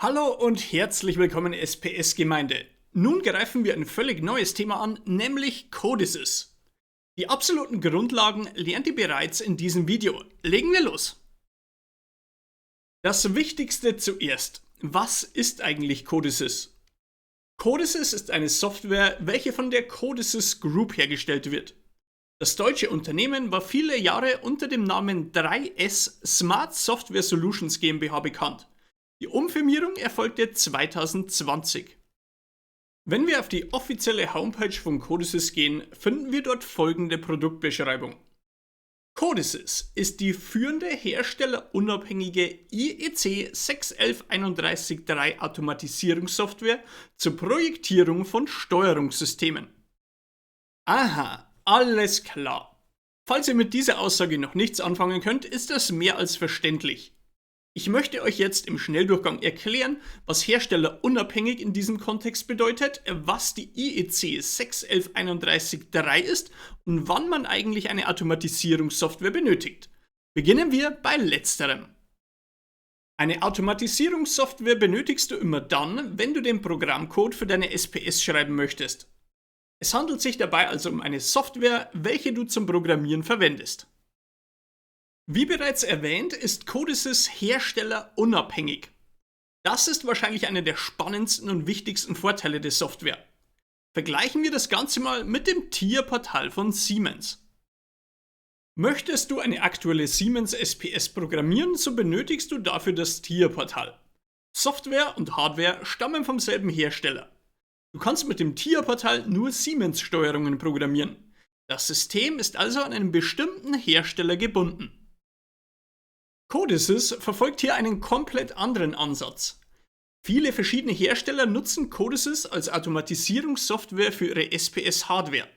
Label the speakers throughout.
Speaker 1: Hallo und herzlich willkommen SPS-Gemeinde. Nun greifen wir ein völlig neues Thema an, nämlich Codices. Die absoluten Grundlagen lernt ihr bereits in diesem Video. Legen wir los. Das Wichtigste zuerst. Was ist eigentlich Codices? Codices ist eine Software, welche von der Codices Group hergestellt wird. Das deutsche Unternehmen war viele Jahre unter dem Namen 3S Smart Software Solutions GmbH bekannt. Die Umfirmierung erfolgte 2020. Wenn wir auf die offizielle Homepage von Codices gehen, finden wir dort folgende Produktbeschreibung. Codices ist die führende herstellerunabhängige IEC 61131-3 Automatisierungssoftware zur Projektierung von Steuerungssystemen. Aha, alles klar. Falls ihr mit dieser Aussage noch nichts anfangen könnt, ist das mehr als verständlich. Ich möchte euch jetzt im Schnelldurchgang erklären, was herstellerunabhängig in diesem Kontext bedeutet, was die IEC 61131-3 ist und wann man eigentlich eine Automatisierungssoftware benötigt. Beginnen wir bei letzterem. Eine Automatisierungssoftware benötigst du immer dann, wenn du den Programmcode für deine SPS schreiben möchtest. Es handelt sich dabei also um eine Software, welche du zum Programmieren verwendest. Wie bereits erwähnt, ist Codices herstellerunabhängig. Das ist wahrscheinlich einer der spannendsten und wichtigsten Vorteile der Software. Vergleichen wir das Ganze mal mit dem TIA-Portal von Siemens. Möchtest du eine aktuelle Siemens SPS programmieren, so benötigst du dafür das TIA-Portal. Software und Hardware stammen vom selben Hersteller. Du kannst mit dem TIA-Portal nur Siemens-Steuerungen programmieren. Das System ist also an einen bestimmten Hersteller gebunden. Codices verfolgt hier einen komplett anderen Ansatz. Viele verschiedene Hersteller nutzen Codices als Automatisierungssoftware für ihre SPS-Hardware.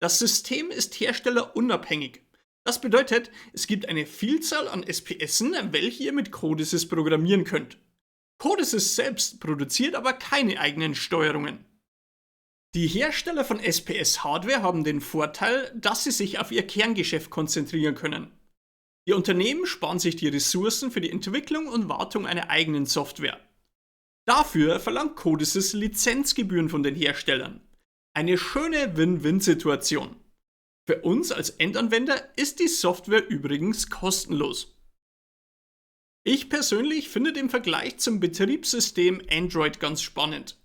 Speaker 1: Das System ist herstellerunabhängig. Das bedeutet, es gibt eine Vielzahl an SPSen, welche ihr mit Codices programmieren könnt. Codices selbst produziert aber keine eigenen Steuerungen. Die Hersteller von SPS-Hardware haben den Vorteil, dass sie sich auf ihr Kerngeschäft konzentrieren können. Die Unternehmen sparen sich die Ressourcen für die Entwicklung und Wartung einer eigenen Software. Dafür verlangt Codices Lizenzgebühren von den Herstellern. Eine schöne Win-Win-Situation. Für uns als Endanwender ist die Software übrigens kostenlos. Ich persönlich finde den Vergleich zum Betriebssystem Android ganz spannend.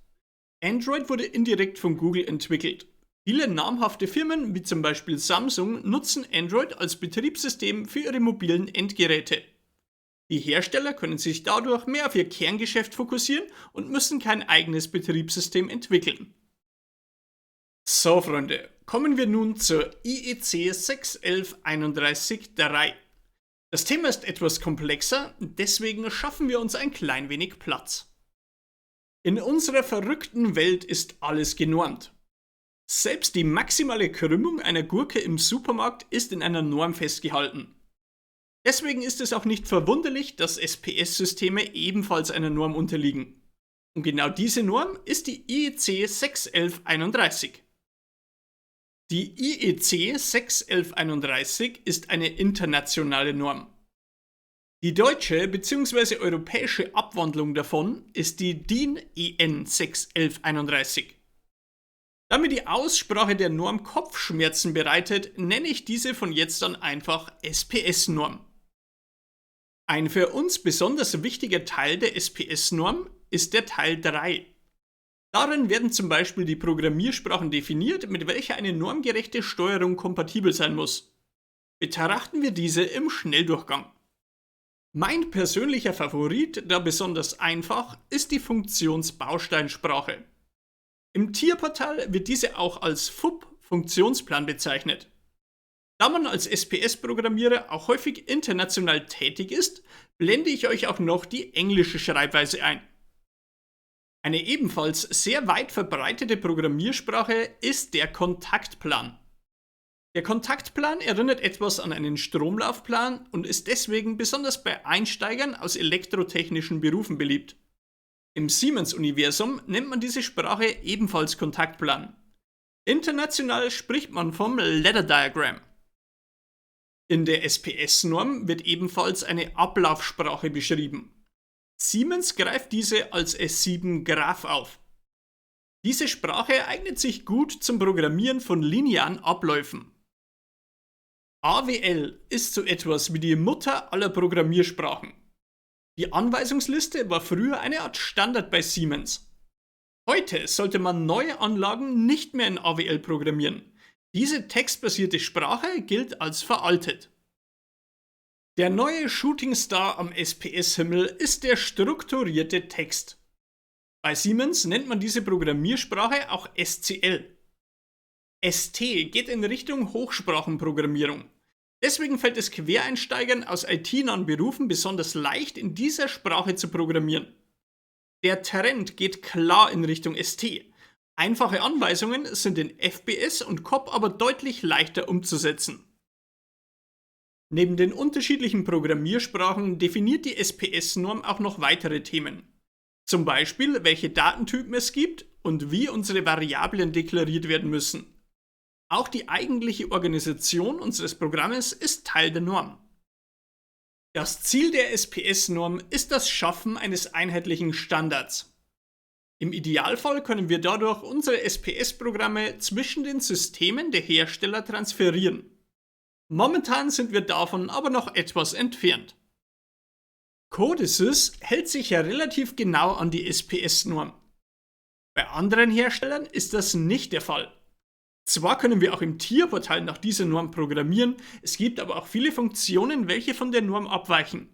Speaker 1: Android wurde indirekt von Google entwickelt. Viele namhafte Firmen, wie zum Beispiel Samsung, nutzen Android als Betriebssystem für ihre mobilen Endgeräte. Die Hersteller können sich dadurch mehr auf ihr Kerngeschäft fokussieren und müssen kein eigenes Betriebssystem entwickeln. So Freunde, kommen wir nun zur IEC 61131-3. Das Thema ist etwas komplexer, deswegen schaffen wir uns ein klein wenig Platz. In unserer verrückten Welt ist alles genormt. Selbst die maximale Krümmung einer Gurke im Supermarkt ist in einer Norm festgehalten. Deswegen ist es auch nicht verwunderlich, dass SPS-Systeme ebenfalls einer Norm unterliegen. Und genau diese Norm ist die IEC 61131. Die IEC 61131 ist eine internationale Norm. Die deutsche bzw. europäische Abwandlung davon ist die DIN EN 61131. Da mir die Aussprache der Norm Kopfschmerzen bereitet, nenne ich diese von jetzt an einfach SPS-Norm. Ein für uns besonders wichtiger Teil der SPS-Norm ist der Teil 3. Darin werden zum Beispiel die Programmiersprachen definiert, mit welcher eine normgerechte Steuerung kompatibel sein muss. Betrachten wir diese im Schnelldurchgang. Mein persönlicher Favorit, da besonders einfach, ist die Funktionsbausteinsprache. Im TIA-Portal wird diese auch als FUP-Funktionsplan bezeichnet. Da man als SPS-Programmierer auch häufig international tätig ist, blende ich euch auch noch die englische Schreibweise ein. Eine ebenfalls sehr weit verbreitete Programmiersprache ist der Kontaktplan. Der Kontaktplan erinnert etwas an einen Stromlaufplan und ist deswegen besonders bei Einsteigern aus elektrotechnischen Berufen beliebt. Im Siemens-Universum nennt man diese Sprache ebenfalls Kontaktplan. International spricht man vom Ladder Diagram. In der SPS-Norm wird ebenfalls eine Ablaufsprache beschrieben. Siemens greift diese als S7 Graph auf. Diese Sprache eignet sich gut zum Programmieren von linearen Abläufen. AWL ist so etwas wie die Mutter aller Programmiersprachen. Die Anweisungsliste war früher eine Art Standard bei Siemens. Heute sollte man neue Anlagen nicht mehr in AWL programmieren. Diese textbasierte Sprache gilt als veraltet. Der neue Shooting Star am SPS-Himmel ist der strukturierte Text. Bei Siemens nennt man diese Programmiersprache auch SCL. ST geht in Richtung Hochsprachenprogrammierung. Deswegen fällt es Quereinsteigern aus IT-nahen Berufen besonders leicht, in dieser Sprache zu programmieren. Der Trend geht klar in Richtung ST. Einfache Anweisungen sind in FBS und COP aber deutlich leichter umzusetzen. Neben den unterschiedlichen Programmiersprachen definiert die SPS-Norm auch noch weitere Themen. Zum Beispiel, welche Datentypen es gibt und wie unsere Variablen deklariert werden müssen. Auch die eigentliche Organisation unseres Programmes ist Teil der Norm. Das Ziel der SPS-Norm ist das Schaffen eines einheitlichen Standards. Im Idealfall können wir dadurch unsere SPS-Programme zwischen den Systemen der Hersteller transferieren. Momentan sind wir davon aber noch etwas entfernt. Codesys hält sich ja relativ genau an die SPS-Norm. Bei anderen Herstellern ist das nicht der Fall. Zwar können wir auch im Tierportal nach dieser Norm programmieren, es gibt aber auch viele Funktionen, welche von der Norm abweichen.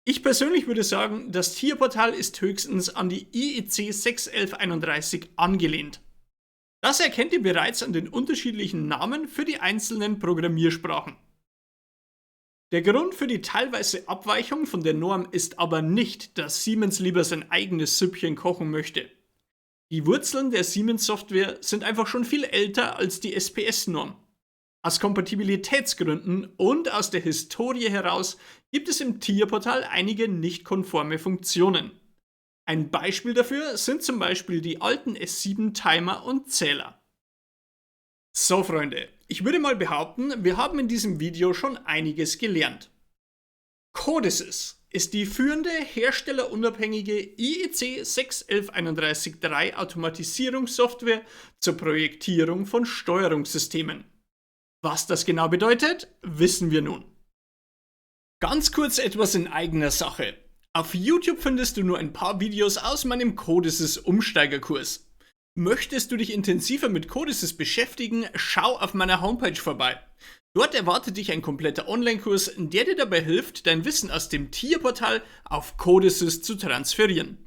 Speaker 1: Ich persönlich würde sagen, das Tierportal ist höchstens an die IEC 61131 angelehnt. Das erkennt ihr bereits an den unterschiedlichen Namen für die einzelnen Programmiersprachen. Der Grund für die teilweise Abweichung von der Norm ist aber nicht, dass Siemens lieber sein eigenes Süppchen kochen möchte. Die Wurzeln der Siemens-Software sind einfach schon viel älter als die SPS-Norm. Aus Kompatibilitätsgründen und aus der Historie heraus gibt es im Tierportal einige nicht konforme Funktionen. Ein Beispiel dafür sind zum Beispiel die alten S7-Timer und Zähler. So Freunde, ich würde mal behaupten, wir haben in diesem Video schon einiges gelernt. Codesys ist die führende herstellerunabhängige IEC 61131-3 Automatisierungssoftware zur Projektierung von Steuerungssystemen. Was das genau bedeutet, wissen wir nun. Ganz kurz etwas in eigener Sache. Auf YouTube findest du nur ein paar Videos aus meinem Codesys Umsteigerkurs. Möchtest du dich intensiver mit Codesys beschäftigen, schau auf meiner Homepage vorbei. Dort erwartet dich ein kompletter Online-Kurs, der dir dabei hilft, dein Wissen aus dem Tierportal auf Codesys zu transferieren.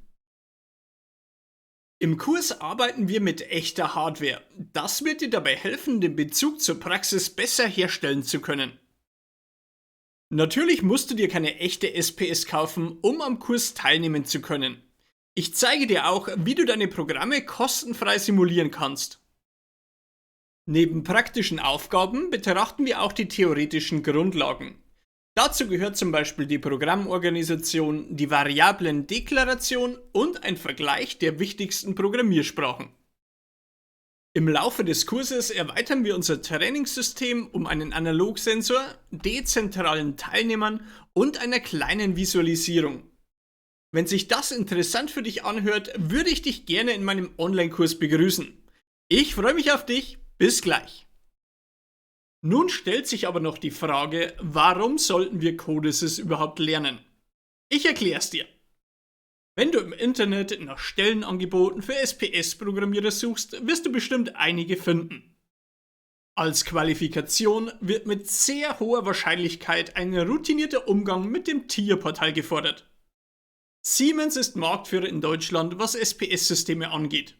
Speaker 1: Im Kurs arbeiten wir mit echter Hardware. Das wird dir dabei helfen, den Bezug zur Praxis besser herstellen zu können. Natürlich musst du dir keine echte SPS kaufen, um am Kurs teilnehmen zu können. Ich zeige dir auch, wie du deine Programme kostenfrei simulieren kannst. Neben praktischen Aufgaben betrachten wir auch die theoretischen Grundlagen. Dazu gehört zum Beispiel die Programmorganisation, die Variablendeklaration und ein Vergleich der wichtigsten Programmiersprachen. Im Laufe des Kurses erweitern wir unser Trainingssystem um einen Analogsensor, dezentralen Teilnehmern und einer kleinen Visualisierung. Wenn sich das interessant für dich anhört, würde ich dich gerne in meinem Online-Kurs begrüßen. Ich freue mich auf dich, bis gleich. Nun stellt sich aber noch die Frage, warum sollten wir Codesys überhaupt lernen? Ich erkläre es dir. Wenn du im Internet nach Stellenangeboten für SPS-Programmierer suchst, wirst du bestimmt einige finden. Als Qualifikation wird mit sehr hoher Wahrscheinlichkeit ein routinierter Umgang mit dem Tierportal gefordert. Siemens ist Marktführer in Deutschland, was SPS-Systeme angeht.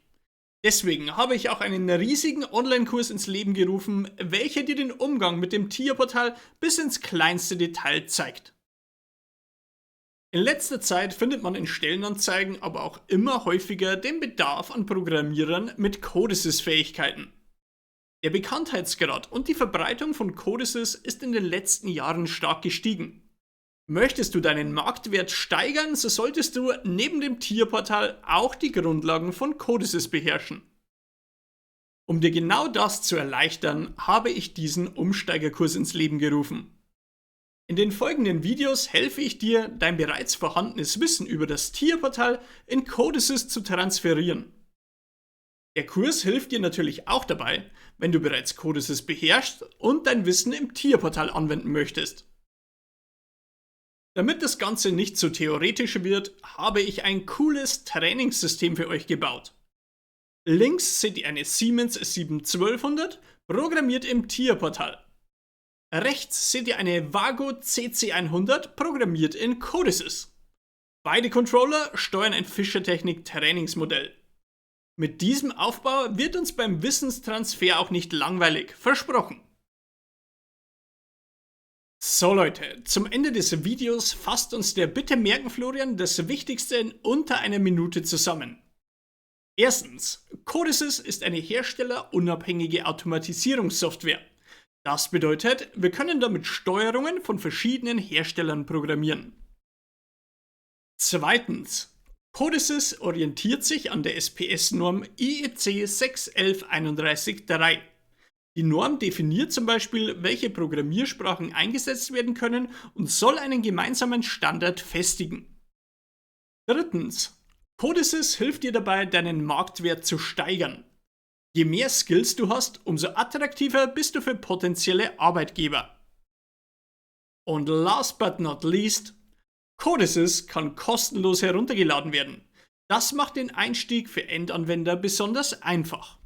Speaker 1: Deswegen habe ich auch einen riesigen Online-Kurs ins Leben gerufen, welcher dir den Umgang mit dem Tierportal bis ins kleinste Detail zeigt. In letzter Zeit findet man in Stellenanzeigen aber auch immer häufiger den Bedarf an Programmierern mit Codesys-Fähigkeiten. Der Bekanntheitsgrad und die Verbreitung von Codesys ist in den letzten Jahren stark gestiegen. Möchtest du deinen Marktwert steigern, so solltest du neben dem Tierportal auch die Grundlagen von Codesys beherrschen. Um dir genau das zu erleichtern, habe ich diesen Umsteigerkurs ins Leben gerufen. In den folgenden Videos helfe ich dir, dein bereits vorhandenes Wissen über das Tierportal in Codesys zu transferieren. Der Kurs hilft dir natürlich auch dabei, wenn du bereits Codesys beherrschst und dein Wissen im Tierportal anwenden möchtest. Damit das Ganze nicht zu theoretisch wird, habe ich ein cooles Trainingssystem für euch gebaut. Links seht ihr eine Siemens 71200, programmiert im Tierportal. Rechts seht ihr eine Vago CC100, programmiert in Codesys. Beide Controller steuern ein Fischertechnik-Trainingsmodell. Mit diesem Aufbau wird uns beim Wissenstransfer auch nicht langweilig, versprochen. So Leute, zum Ende des Videos fasst uns der Bitte merken Florian das Wichtigste in unter einer Minute zusammen. Erstens, Codesys ist eine herstellerunabhängige Automatisierungssoftware. Das bedeutet, wir können damit Steuerungen von verschiedenen Herstellern programmieren. Zweitens, Codesys orientiert sich an der SPS-Norm IEC 61131-3. Die Norm definiert zum Beispiel, welche Programmiersprachen eingesetzt werden können und soll einen gemeinsamen Standard festigen. Drittens, Codesys hilft dir dabei, deinen Marktwert zu steigern. Je mehr Skills du hast, umso attraktiver bist du für potenzielle Arbeitgeber. Und last but not least, Codesys kann kostenlos heruntergeladen werden. Das macht den Einstieg für Endanwender besonders einfach.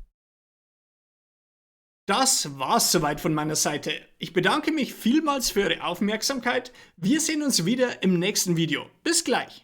Speaker 1: Das war's soweit von meiner Seite. Ich bedanke mich vielmals für eure Aufmerksamkeit. Wir sehen uns wieder im nächsten Video. Bis gleich!